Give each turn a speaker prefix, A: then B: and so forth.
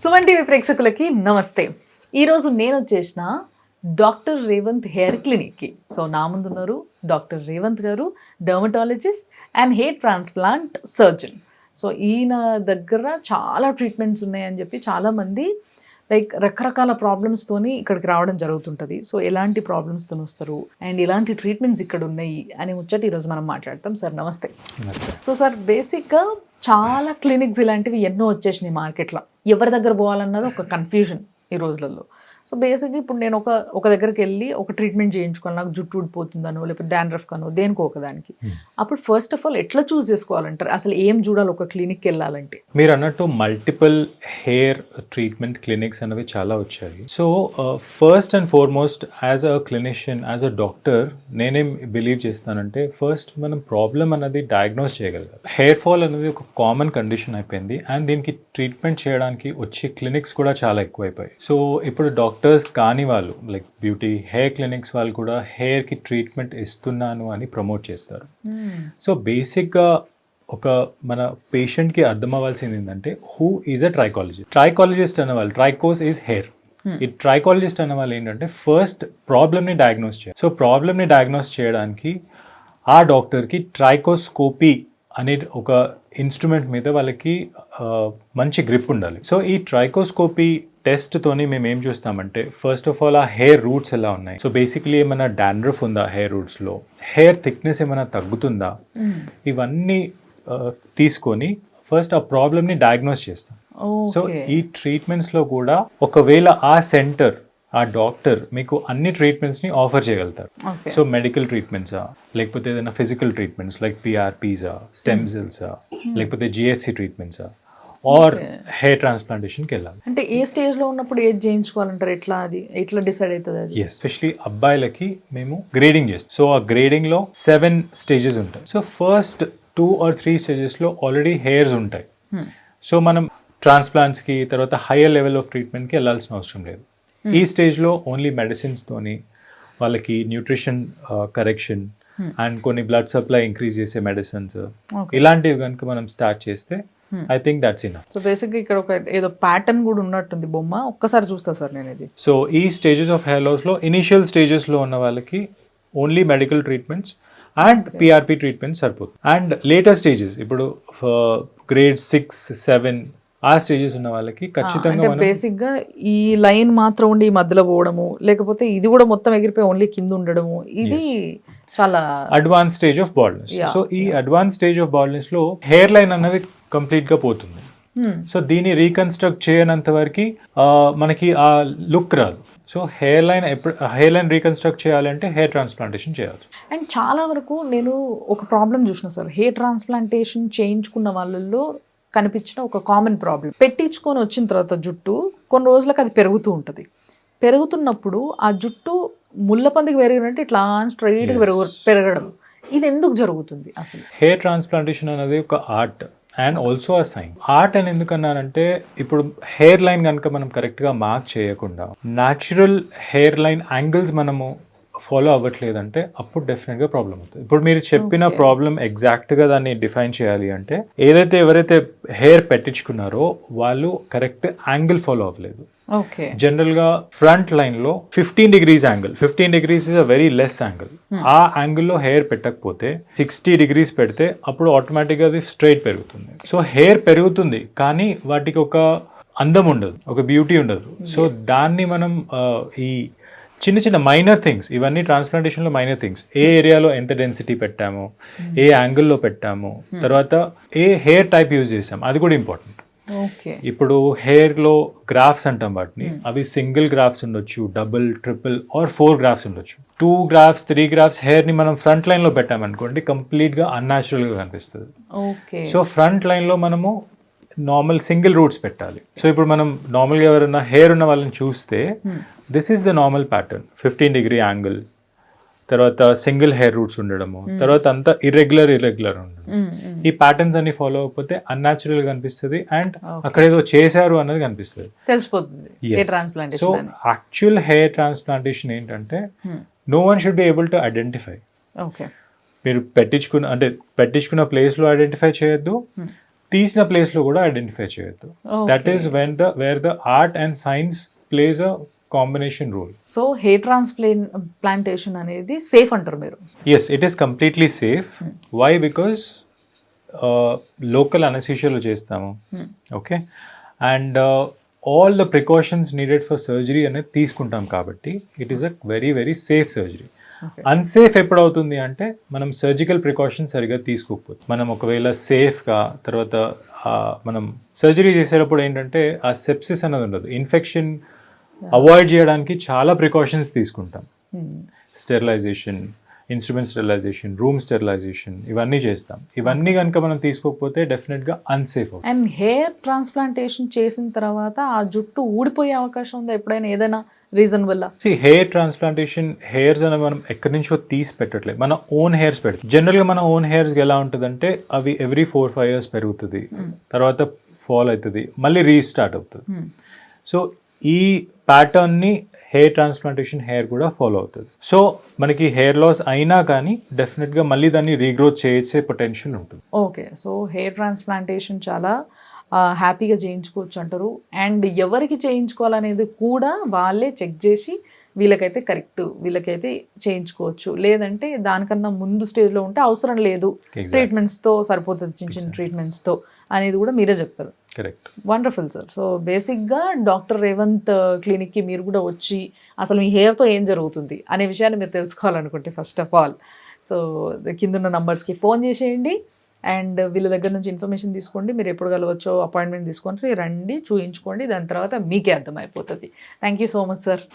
A: Suman TV ప్రేక్షకులకి నమస్తే. ఈరోజు నేను వచ్చేసిన డాక్టర్ రేవంత్ హెయిర్ క్లినిక్కి. సో నా ముందున్నారు డాక్టర్ రేవంత్ గారు, dermatologist and hair transplant surgeon. So ఈయన దగ్గర చాలా ట్రీట్మెంట్స్ ఉన్నాయని చెప్పి చాలామంది రకరకాల ప్రాబ్లమ్స్తోని ఇక్కడికి రావడం జరుగుతుంటుంది. సో ఎలాంటి ప్రాబ్లమ్స్తో వస్తారు అండ్ ఎలాంటి ట్రీట్మెంట్స్ ఇక్కడ ఉన్నాయి అని ముచ్చట ఈరోజు మనం మాట్లాడతాం. సార్ నమస్తే. సో సార్, బేసిక్గా చాలా క్లినిక్స్ ఇలాంటివి ఎన్నో వచ్చేసినాయి మార్కెట్లో. ఎవరి దగ్గర పోవాలన్నది ఒక కన్ఫ్యూజన్ ఈ రోజులలో. సో బేసిక్గా ఇప్పుడు నేను ఒక దగ్గరికి వెళ్ళి ఒక ట్రీట్మెంట్ చేయించుకోవాలి, నాకు జుట్టు ఊడిపోతుందనో లేకపోతే డాండ్రఫ్ కనో దేనికో ఒకదానికి, అప్పుడు ఫస్ట్ ఆఫ్ ఆల్ ఎట్లా చూస్ చేసుకోవాలంటారు? అసలు ఏం చూడాలి ఒక క్లినిక్కి వెళ్ళాలంటే?
B: మీరు అన్నట్టు మల్టిపుల్ హెయిర్ ట్రీట్మెంట్ క్లినిక్స్ అనేవి చాలా వచ్చాయి. So first and foremost as a clinician, as a doctor నేనేం బిలీవ్ చేస్తానంటే, ఫస్ట్ మనం ప్రాబ్లం అనేది డయాగ్నోస్ చేయగలగాలి. హెయిర్ ఫాల్ అనేది ఒక కామన్ కండిషన్ అయిపోయింది అండ్ దీనికి ట్రీట్మెంట్ చేయడానికి వచ్చే క్లినిక్స్ కూడా చాలా ఎక్కువైపోయాయి. సో ఇప్పుడు డాక్టర్స్ కాని వాళ్ళు లైక్ బ్యూటీ హెయిర్ క్లినిక్స్ వాళ్ళు కూడా హెయిర్కి ట్రీట్మెంట్ ఇస్తున్నాను అని ప్రమోట్ చేస్తారు. సో బేసిక్గా ఒక మన పేషెంట్కి అర్థం అవ్వాల్సింది ఏంటంటే, who is a trichologist. Trichologist అనే వాళ్ళు, ట్రైకోస్ ఈజ్ హెయిర్. ఈ ట్రైకాలజిస్ట్ అనే వాళ్ళు ఏంటంటే ఫస్ట్ ప్రాబ్లమ్ని డయాగ్నోస్ చేయాలి. సో ప్రాబ్లమ్ని డయాగ్నోస్ చేయడానికి ఆ డాక్టర్కి ట్రైకోస్కోపీ అనే ఒక ఇన్స్ట్రుమెంట్ మీద వాళ్ళకి మంచి గ్రిప్ ఉండాలి. సో ఈ ట్రైకోస్కోపీ టెస్ట్తోని మేము ఏం చూస్తామంటే, ఫస్ట్ ఆఫ్ ఆల్ ఆ హెయిర్ రూట్స్ ఎలా ఉన్నాయి. సో బేసిక్లీ ఏమైనా డాండ్రఫ్ ఉందా హెయిర్ రూట్స్లో, హెయిర్ థిక్నెస్ ఏమైనా తగ్గుతుందా, ఇవన్నీ తీసుకొని ఫస్ట్ ఆ ప్రాబ్లమ్ని డయాగ్నోస్ చేస్తాం. సో ఈ ట్రీట్మెంట్స్లో కూడా ఒకవేళ ఆ సెంటర్, ఆ డాక్టర్ మీకు అన్ని ట్రీట్మెంట్స్ని ఆఫర్ చేయగలుగుతారు. సో మెడికల్ ట్రీట్మెంట్సా, లేకపోతే ఏదైనా ఫిజికల్ ట్రీట్మెంట్స్ లైక్ పిఆర్పీసా, స్టెమ్ సెల్సా, లేకపోతే జిఎఫ్సి ట్రీట్మెంట్సా, ఆర్ హెయిర్ ట్రాన్స్ప్లాంటేషన్కి వెళ్ళాలి.
A: అంటే ఏ స్టేజ్లో ఉన్నప్పుడు ఏది చేయించుకోవాలంటారు? ఎట్లా డిసైడ్ అవుతుంది అది?
B: ఎస్పెషలీ అబ్బాయిలకి మేము గ్రేడింగ్ చేస్తాం. సో ఆ గ్రేడింగ్లో 7 స్టేజెస్ ఉంటాయి. సో ఫస్ట్ 2 or 3 స్టేజెస్లో ఆల్రెడీ హెయిర్స్ ఉంటాయి. సో మనం ట్రాన్స్ప్లాంట్స్కి తర్వాత హయ్యర్ లెవెల్ ఆఫ్ ట్రీట్మెంట్కి వెళ్ళాల్సిన అవసరం లేదు. ఈ స్టేజ్లో ఓన్లీ మెడిసిన్స్తోని వాళ్ళకి న్యూట్రిషన్ కరెక్షన్ అండ్ కొన్ని బ్లడ్ సప్లై ఇంక్రీజ్ చేసే మెడిసిన్స్ ఇలాంటివి కనుక మనం స్టార్ట్ చేస్తే I think that's enough.
A: So బేసిక్గా ఇక్కడ ఒక ఏదో ప్యాటర్న్ కూడా ఉన్నట్టుంది బొమ్మ, ఒక్కసారి చూస్తా సార్ నేను ఇది.
B: సో ఈ స్టేజెస్ ఆఫ్ హెయిర్ లాస్లో ఇనిషియల్ స్టేజెస్లో ఉన్న వాళ్ళకి only medical treatments and PRP treatment సరిపోతుంది. అండ్ లేటర్ స్టేజెస్ ఇప్పుడు గ్రేడ్ 6, 7 ఆ స్టేజెస్ ఉన్న వాళ్ళకి ఖచ్చితంగా
A: బేసిక్ గా ఈ లైన్ మాత్రం ఉండి ఈ మధ్యలో పోవడము, లేకపోతే ఇది కూడా మొత్తం ఎగిరిపోయి ఓన్లీ కింద ఉండడము, ఇది చాలా
B: advance stage of baldness. So ఈ అడ్వాన్స్ స్టేజ్ ఆఫ్ బాల్డ్నెస్ లో హెయిర్ లైన్ అన్నది కంప్లీట్ గా పోతుంది. సో దీన్ని రీకన్స్ట్రక్ట్ చేయనంత వరకు మనకి ఆ లుక్ రాదు. సో హెయిర్ లైన్ రీకన్స్ట్రక్ట్ చేయాలంటే హెయిర్ ట్రాన్స్ప్లాంటేషన్ చేయాలి.
A: అండ్ చాలా వరకు నేను ఒక ప్రాబ్లం చూసిన సార్, హెయిర్ ట్రాన్స్ప్లాంటేషన్ చేయించుకున్న వాళ్ళల్లో కనిపించిన ఒక కామన్ ప్రాబ్లం, పెట్టించుకొని వచ్చిన తర్వాత జుట్టు కొన్ని రోజులకు అది పెరుగుతూ ఉంటుంది. పెరుగుతున్నప్పుడు ఆ జుట్టు ముళ్ళపందికి పెరిగినట్టు ఇట్లా స్ట్రైట్గా పెరగడం, ఇది ఎందుకు జరుగుతుంది అసలు?
B: హెయిర్ ట్రాన్స్ప్లాంటేషన్ అనేది ఒక art and also a science. Art అని ఎందుకన్నానంటే, ఇప్పుడు హెయిర్ లైన్ కనుక మనం కరెక్ట్గా మార్క్ చేయకుండా న్యాచురల్ హెయిర్ లైన్ యాంగిల్స్ మనము ఫాలో అవ్వట్లేదంటే అప్పుడు డెఫినెట్గా ప్రాబ్లం అవుతుంది. ఇప్పుడు మీరు చెప్పిన ప్రాబ్లం ఎగ్జాక్ట్గా దాన్ని డిఫైన్ చేయాలి అంటే, ఎవరైతే హెయిర్ పెట్టించుకున్నారో వాళ్ళు కరెక్ట్ యాంగిల్ ఫాలో అవ్వలేదు. జనరల్గా ఫ్రంట్ లైన్లో 15 degrees angle, 15 degrees is a very less angle. ఆ యాంగిల్లో హెయిర్ పెట్టకపోతే 60 degrees పెడితే అప్పుడు ఆటోమేటిక్గా అది స్ట్రైట్ పెరుగుతుంది. సో హెయిర్ పెరుగుతుంది కానీ వాటికి ఒక అందం ఉండదు, ఒక బ్యూటీ ఉండదు. సో దాన్ని మనం ఈ చిన్న మైనర్ థింగ్స్, ఇవన్నీ ట్రాన్స్ప్లాంటేషన్లో మైనర్ థింగ్స్, ఏ ఏరియాలో ఎంత డెన్సిటీ పెట్టాము, ఏ యాంగిల్లో పెట్టాము, తర్వాత ఏ హెయిర్ టైప్ యూజ్ చేసాము, అది కూడా ఇంపార్టెంట్. ఇప్పుడు హెయిర్లో గ్రాఫ్స్ అంటాం వాటిని, అవి సింగిల్ గ్రాఫ్స్ ఉండొచ్చు, డబుల్, ట్రిపుల్ ఆర్ 4 గ్రాఫ్స్ ఉండొచ్చు. 2 grafts 3 grafts హెయిర్ని మనం ఫ్రంట్ లైన్లో పెట్టామనుకోండి, కంప్లీట్గా అన్యాచురల్గా కనిపిస్తుంది. సో ఫ్రంట్ లైన్లో మనము నార్మల్ సింగిల్ రూట్స్ పెట్టాలి. సో ఇప్పుడు మనం నార్మల్గా ఎవరైనా హెయిర్ ఉన్న వాళ్ళని చూస్తే this is the normal pattern, 15 degree angle, తర్వాత సింగిల్ హెయిర్ రూట్స్ ఉండడము, తర్వాత అంతా ఇర్రెగ్యులర్ ఉండడం. ఈ ప్యాటర్న్స్ అన్ని ఫాలో అవ్వకపోతే అన్యాచురల్ గా కనిపిస్తుంది అండ్ అక్కడ ఏదో చేశారు అన్నది కనిపిస్తుంది,
A: తెలిసిపోతుంది.
B: సో యాక్చువల్ హెయిర్ ట్రాన్స్ప్లాంటేషన్ ఏంటంటే, no one should be able to identify. మీరు పెట్టించుకున్న ప్లేస్లో ఐడెంటిఫై చేయొద్దు, తీసిన ప్లేస్లో కూడా ఐడెంటిఫై చేయొద్దు. That is where the art and science plays a combination role.
A: So hair transplantation అనేది సేఫ్ అంటారు మీరు?
B: Yes, it is completely safe. Why? Because local అనెస్థీషియాలో చేస్తాము, okay, and all the precautions needed for surgery అనేది తీసుకుంటాం కాబట్టి it is a very very safe surgery. Unsafe ఎప్పుడు అవుతుంది అంటే మనం సర్జికల్ ప్రికాషన్స్ సరిగా తీసుకోకపోతే. మనం ఒకవేళ సేఫ్గా తర్వాత మనం సర్జరీ చేసేటప్పుడు ఏంటంటే ఆ సెప్సిస్ అనేది ఉండదు, ఇన్ఫెక్షన్ అవాయిడ్ చేయడానికి చాలా ప్రికాషన్స్ తీసుకుంటాం. Sterilization, instrument sterilization, room sterilization, ఇవన్నీ చేస్తాం. ఇవన్నీ కనుక మనం తీసుకోకపోతే డెఫినెట్గా అన్సేఫ్ అవుతుంది.
A: అండ్ హెయిర్ ట్రాన్స్ప్లాంటేషన్ చేసిన తర్వాత ఆ జుట్టు ఊడిపోయే అవకాశం ఉందా ఎప్పుడైనా, ఏదైనా రీజన్ వల్ల?
B: హెయిర్ ట్రాన్స్ప్లాంటేషన్ హెయిర్స్ అనేవి మనం ఎక్కడి నుంచో తీసి పెట్టట్లేదు, మన ఓన్ హెయిర్స్ పెడతాం. జనరల్గా మన ఓన్ హెయిర్స్కి ఎలా ఉంటుందంటే అవి ఎవ్రీ 4-5 years పెరుగుతుంది, తర్వాత ఫాల్ అవుతుంది, మళ్ళీ రీస్టార్ట్ అవుతుంది. సో ఈ ప్యాటర్న్ని హెయిర్ ట్రాన్స్ప్లాంటేషన్ హెయిర్ కూడా ఫాలో అవుతుంది. సో మనకి హెయిర్ లాస్ అయినా కానీ డెఫినెట్గా మళ్ళీ దాన్ని రీగ్రోత్ చేసే పొటెన్షియల్ ఉంటుంది.
A: ఓకే, సో హెయిర్ ట్రాన్స్ప్లాంటేషన్ చాలా హ్యాపీగా చేయించుకోవచ్చు అంటారు. అండ్ ఎవరికి చేయించుకోవాలనేది కూడా వాళ్ళే చెక్ చేసి వీళ్ళకైతే కరెక్ట్, వీళ్ళకైతే చేయించుకోవచ్చు, లేదంటే దానికన్నా ముందు స్టేజ్లో ఉంటే అవసరం లేదు, ట్రీట్మెంట్స్తో సరిపోతుంది, చిన్న చిన్న ట్రీట్మెంట్స్తో అనేది కూడా మీరే చెప్తారు.
B: కరెక్ట్.
A: Wonderful sir. సో బేసిక్గా డాక్టర్ రేవంత్ క్లినిక్కి మీరు కూడా వచ్చి అసలు మీ హెయిర్తో ఏం జరుగుతుంది అనే విషయాన్ని మీరు తెలుసుకోవాలనుకుంటే ఫస్ట్ ఆఫ్ ఆల్ సో కిందున్న నంబర్స్కి ఫోన్ చేసేయండి అండ్ వీళ్ళ దగ్గర నుంచి ఇన్ఫర్మేషన్ తీసుకోండి. మీరు ఎప్పుడు కలవచ్చో అపాయింట్మెంట్ తీసుకొని రండి, చూయించుకోండి, దాని తర్వాత మీకే అర్థమైపోతుంది. Thank you so much sir.